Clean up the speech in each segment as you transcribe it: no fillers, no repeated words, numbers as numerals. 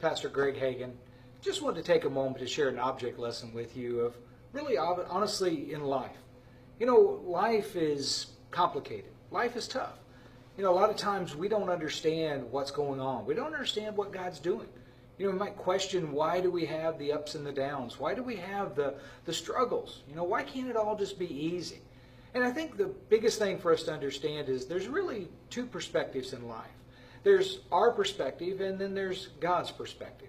Pastor Greg Hagan. Just wanted to take a moment to share an object lesson with you of really honestly in life. You know, life is complicated. Life is tough. You know, a lot of times we don't understand what's going on. We don't understand what God's doing. You know, we might question, why do we have the ups and the downs? Why do we have the struggles? You know, why can't it all just be easy? And I think the biggest thing for us to understand is there's really two perspectives in life. There's our perspective, and then there's God's perspective.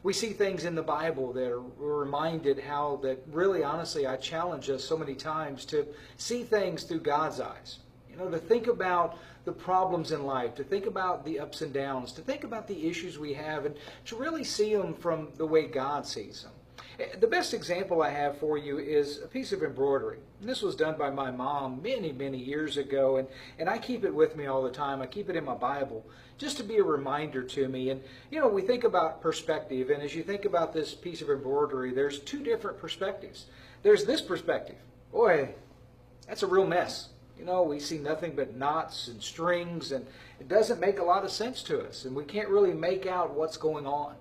We see things in the Bible that we're reminded how that really, honestly, I challenge us so many times to see things through God's eyes. You know, to think about the problems in life, to think about the ups and downs, to think about the issues we have, and to really see them from the way God sees them. The best example I have for you is a piece of embroidery. And this was done by my mom many, many years ago, and I keep it with me all the time. I keep it in my Bible just to be a reminder to me. And, you know, we think about perspective, and as you think about this piece of embroidery, there's two different perspectives. There's this perspective. Boy, that's a real mess. You know, we see nothing but knots and strings, and it doesn't make a lot of sense to us, and we can't really make out what's going on.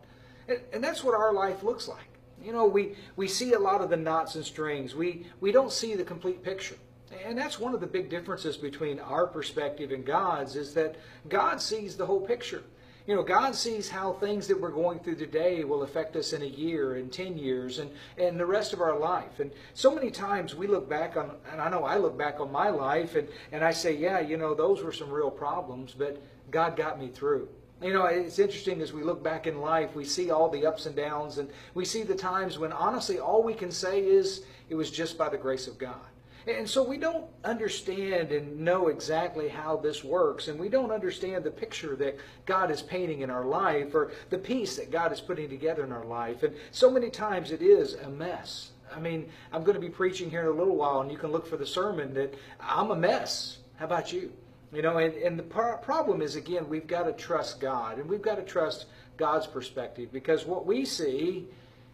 And that's what our life looks like. You know, we see a lot of the knots and strings. We don't see the complete picture. And that's one of the big differences between our perspective and God's, is that God sees the whole picture. You know, God sees how things that we're going through today will affect us in a year, in 10 years, and the rest of our life. And so many times we look back on, and I know I look back on my life, and I say, yeah, you know, those were some real problems, but God got me through. You know, it's interesting as we look back in life, we see all the ups and downs, and we see the times when honestly all we can say is it was just by the grace of God. And so we don't understand and know exactly how this works, and we don't understand the picture that God is painting in our life, or the piece that God is putting together in our life. And so many times it is a mess. I mean, I'm going to be preaching here in a little while, and you can look for the sermon that I'm a mess. How about you? You know, and the problem is, again, we've got to trust God, and we've got to trust God's perspective, because what we see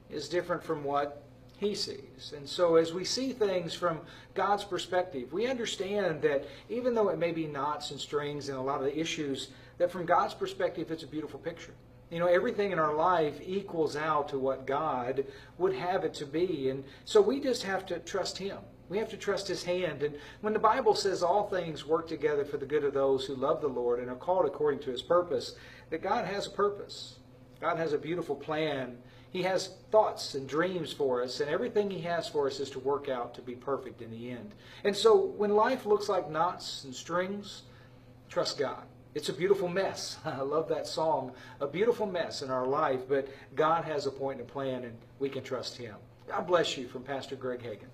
is different from what He sees. And so as we see things from God's perspective, we understand that even though it may be knots and strings and a lot of the issues, that from God's perspective, it's a beautiful picture. You know, everything in our life equals out to what God would have it to be. And so we just have to trust Him. We have to trust His hand. And when the Bible says all things work together for the good of those who love the Lord and are called according to His purpose, that God has a purpose. God has a beautiful plan. He has thoughts and dreams for us, and everything He has for us is to work out to be perfect in the end. And so when life looks like knots and strings, trust God. It's a beautiful mess. I love that song. A beautiful mess in our life, but God has a point and a plan, and we can trust Him. God bless you, from Pastor Greg Hagan.